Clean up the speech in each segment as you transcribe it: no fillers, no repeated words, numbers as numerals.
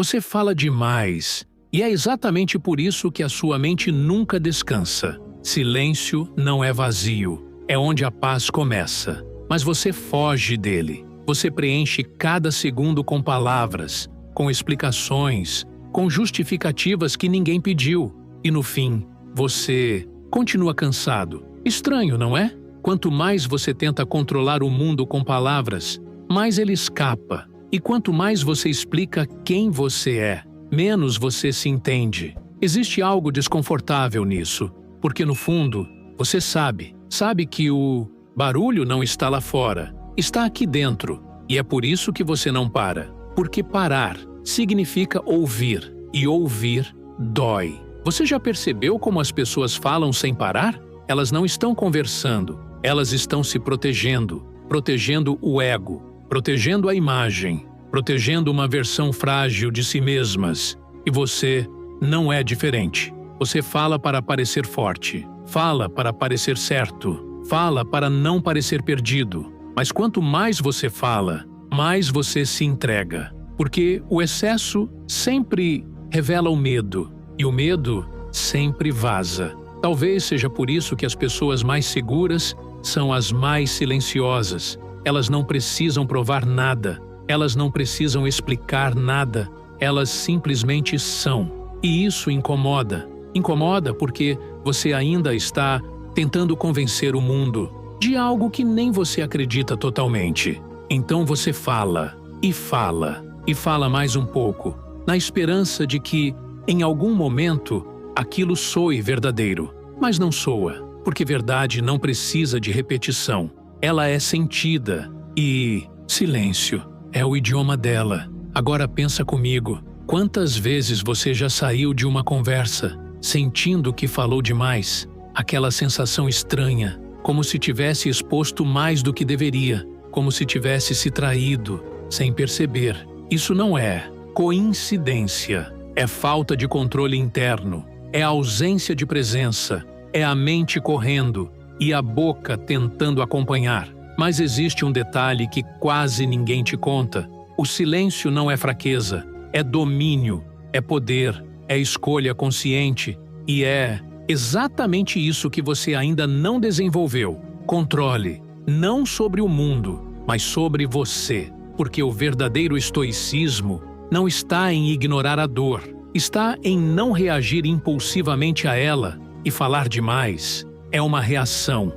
Você fala demais, e é exatamente por isso que a sua mente nunca descansa. Silêncio não é vazio, é onde a paz começa. Mas você foge dele. Você preenche cada segundo com palavras, com explicações, com justificativas que ninguém pediu. E no fim, você continua cansado. Estranho, não é? Quanto mais você tenta controlar o mundo com palavras, mais ele escapa. E quanto mais você explica quem você é, menos você se entende. Existe algo desconfortável nisso, porque no fundo, você sabe que o barulho não está lá fora, está aqui dentro. E é por isso que você não para. Porque parar significa ouvir, e ouvir dói. Você já percebeu como as pessoas falam sem parar? Elas não estão conversando, elas estão se protegendo, protegendo o ego, protegendo a imagem, protegendo uma versão frágil de si mesmas. E você não é diferente. Você fala para parecer forte, fala para parecer certo, fala para não parecer perdido. Mas quanto mais você fala, mais você se entrega. Porque o excesso sempre revela o medo, e o medo sempre vaza. Talvez seja por isso que as pessoas mais seguras são as mais silenciosas. Elas não precisam provar nada, elas não precisam explicar nada, elas simplesmente são. E isso incomoda. Incomoda porque você ainda está tentando convencer o mundo de algo que nem você acredita totalmente. Então você fala, e fala, e fala mais um pouco, na esperança de que, em algum momento, aquilo soe verdadeiro. Mas não soa, porque verdade não precisa de repetição. Ela é sentida e silêncio é o idioma dela. Agora pensa comigo, quantas vezes você já saiu de uma conversa sentindo que falou demais? Aquela sensação estranha, como se tivesse exposto mais do que deveria, como se tivesse se traído, sem perceber. Isso não é coincidência, é falta de controle interno, é ausência de presença, é a mente correndo e a boca tentando acompanhar. Mas existe um detalhe que quase ninguém te conta. O silêncio não é fraqueza, é domínio, é poder, é escolha consciente e é exatamente isso que você ainda não desenvolveu. Controle, não sobre o mundo, mas sobre você. Porque o verdadeiro estoicismo não está em ignorar a dor, está em não reagir impulsivamente a ela e falar demais. É uma reação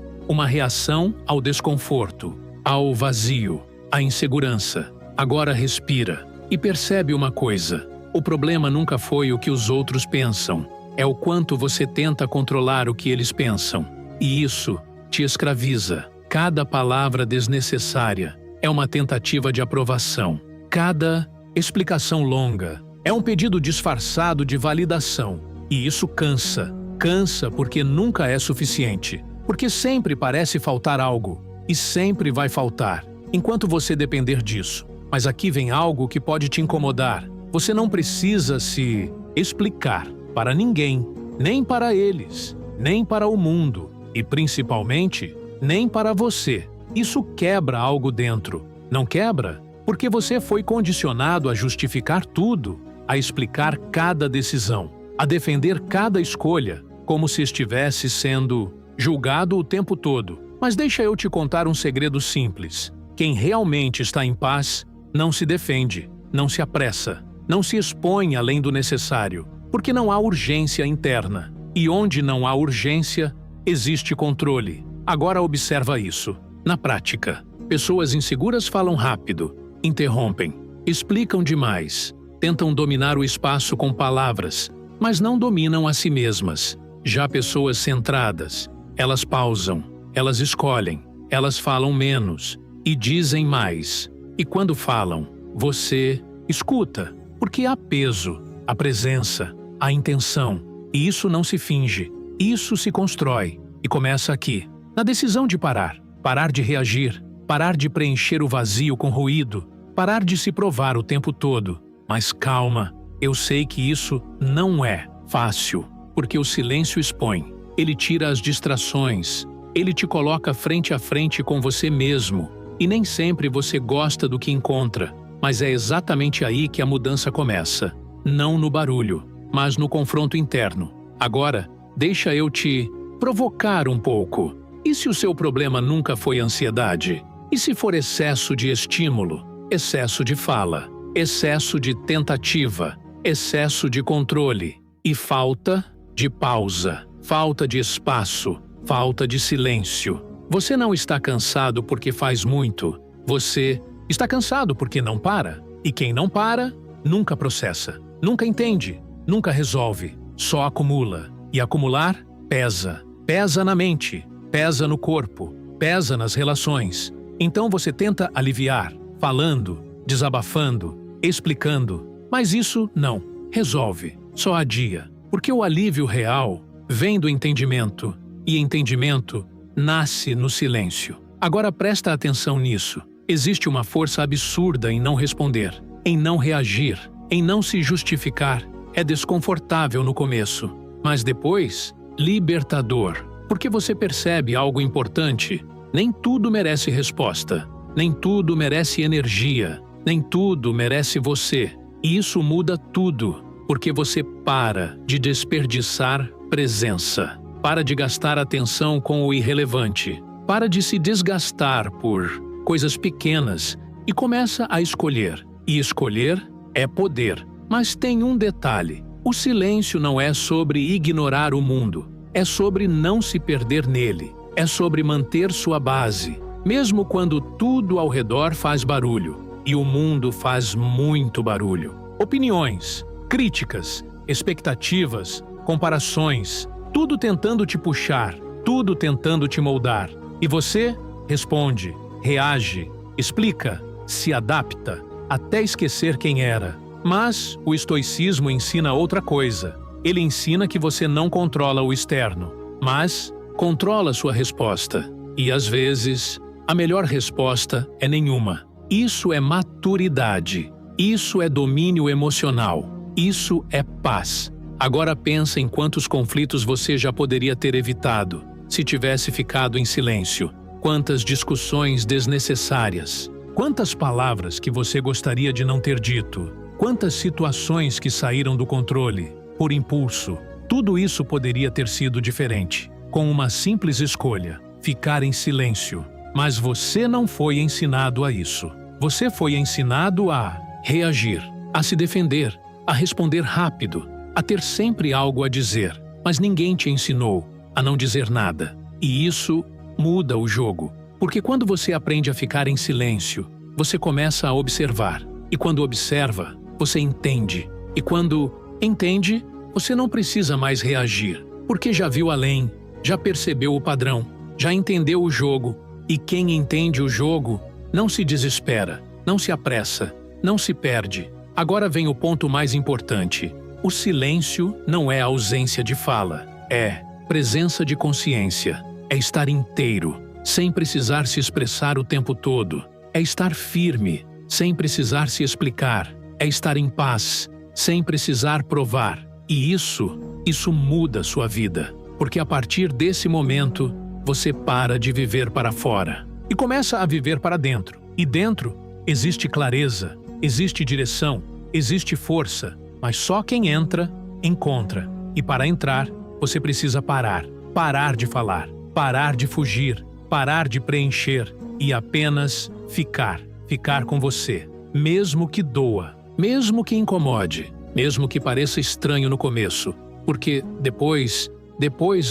ao desconforto, ao vazio, à insegurança. Agora respira e percebe uma coisa: o problema nunca foi o que os outros pensam, é o quanto você tenta controlar o que eles pensam. E isso te escraviza. Cada palavra desnecessária é uma tentativa de aprovação. Cada explicação longa é um pedido disfarçado de validação. E isso cansa. Cansa porque nunca é suficiente. Porque sempre parece faltar algo. E sempre vai faltar, enquanto você depender disso. Mas aqui vem algo que pode te incomodar. Você não precisa se explicar para ninguém, nem para eles, nem para o mundo. E principalmente, nem para você. Isso quebra algo dentro. Não quebra? Porque você foi condicionado a justificar tudo, a explicar cada decisão, a defender cada escolha, como se estivesse sendo julgado o tempo todo. Mas deixa eu te contar um segredo simples. Quem realmente está em paz não se defende, não se apressa, não se expõe além do necessário, porque não há urgência interna. E onde não há urgência, existe controle. Agora observa isso. Na prática, pessoas inseguras falam rápido, interrompem, explicam demais, tentam dominar o espaço com palavras, mas não dominam a si mesmas. Já pessoas centradas, elas pausam, elas escolhem, elas falam menos e dizem mais. E quando falam, você escuta, porque há peso, a presença, a intenção. E isso não se finge, isso se constrói. E começa aqui, na decisão de parar. Parar de reagir, parar de preencher o vazio com ruído, parar de se provar o tempo todo. Mas calma, eu sei que isso não é fácil, porque o silêncio expõe. Ele tira as distrações, ele te coloca frente a frente com você mesmo. E nem sempre você gosta do que encontra, Mas é exatamente aí que a mudança começa. Não no barulho, mas no confronto interno. Agora, deixa eu te provocar um pouco. E se o seu problema nunca foi ansiedade? E se for excesso de estímulo, excesso de fala, excesso de tentativa, excesso de controle e falta de pausa, falta de espaço, falta de silêncio? Você não está cansado porque faz muito. Você está cansado porque não para. E quem não para, nunca processa, nunca entende, nunca resolve, só acumula. E acumular pesa. Pesa na mente, pesa no corpo, pesa nas relações. Então você tenta aliviar, falando, desabafando, explicando. Mas isso não resolve, só adia. Porque o alívio real vem do entendimento. E entendimento nasce no silêncio. Agora presta atenção nisso. Existe uma força absurda em não responder, em não reagir, em não se justificar. É desconfortável no começo, mas depois, libertador. Porque você percebe algo importante. Nem tudo merece resposta. Nem tudo merece energia. Nem tudo merece você. E isso muda tudo, porque você para de desperdiçar presença. Para de gastar atenção com o irrelevante. Para de se desgastar por coisas pequenas e começa a escolher. E escolher é poder. Mas tem um detalhe. O silêncio não é sobre ignorar o mundo. É sobre não se perder nele. É sobre manter sua base, mesmo quando tudo ao redor faz barulho. E o mundo faz muito barulho. Opiniões, críticas, expectativas, comparações, tudo tentando te puxar, tudo tentando te moldar. E você responde, reage, explica, se adapta, até esquecer quem era. Mas o estoicismo ensina outra coisa. Ele ensina que você não controla o externo, mas controla sua resposta. E às vezes, a melhor resposta é nenhuma. Isso é maturidade. Isso é domínio emocional. Isso é paz. Agora pensa em quantos conflitos você já poderia ter evitado se tivesse ficado em silêncio. Quantas discussões desnecessárias. Quantas palavras que você gostaria de não ter dito. Quantas situações que saíram do controle, por impulso. Tudo isso poderia ter sido diferente, com uma simples escolha, ficar em silêncio. Mas você não foi ensinado a isso. Você foi ensinado a reagir, a se defender, a responder rápido, a ter sempre algo a dizer. Mas ninguém te ensinou a não dizer nada. E isso muda o jogo. Porque quando você aprende a ficar em silêncio, você começa a observar. E quando observa, você entende. E quando entende, você não precisa mais reagir. Porque já viu além, já percebeu o padrão, já entendeu o jogo. E quem entende o jogo não se desespera, não se apressa, não se perde. Agora vem o ponto mais importante. O silêncio não é ausência de fala, é presença de consciência. É estar inteiro, sem precisar se expressar o tempo todo. É estar firme, sem precisar se explicar. É estar em paz, sem precisar provar. E isso muda sua vida. Porque a partir desse momento, você para de viver para fora e começa a viver para dentro. E dentro existe clareza, existe direção, existe força, mas só quem entra, encontra. E para entrar, você precisa parar. Parar de falar, parar de fugir, parar de preencher e apenas ficar. Ficar com você, mesmo que doa, mesmo que incomode, mesmo que pareça estranho no começo, porque depois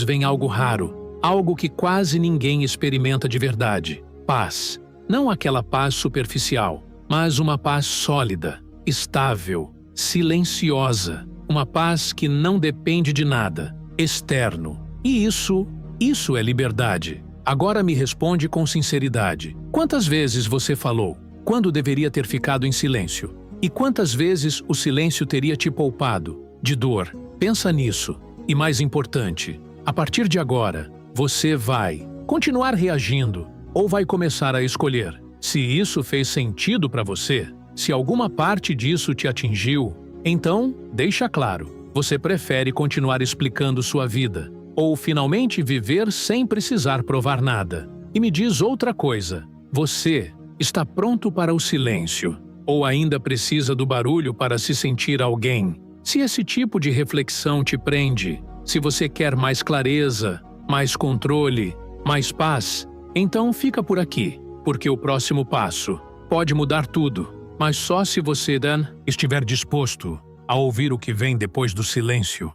vem algo raro, algo que quase ninguém experimenta de verdade. Paz. Não aquela paz superficial, mas uma paz sólida, estável, silenciosa. Uma paz que não depende de nada, externo. E isso é liberdade. Agora me responde com sinceridade. Quantas vezes você falou quando deveria ter ficado em silêncio? E quantas vezes o silêncio teria te poupado de dor? Pensa nisso. E mais importante, a partir de agora, você vai continuar reagindo ou vai começar a escolher? Se isso fez sentido para você, se alguma parte disso te atingiu, então, deixa claro, você prefere continuar explicando sua vida ou finalmente viver sem precisar provar nada. E me diz outra coisa, você está pronto para o silêncio, Ou ainda precisa do barulho para se sentir alguém? Se esse tipo de reflexão te prende, se você quer mais clareza, mais controle, mais paz, então fica por aqui, porque o próximo passo pode mudar tudo, mas só se você, Dan, estiver disposto a ouvir o que vem depois do silêncio.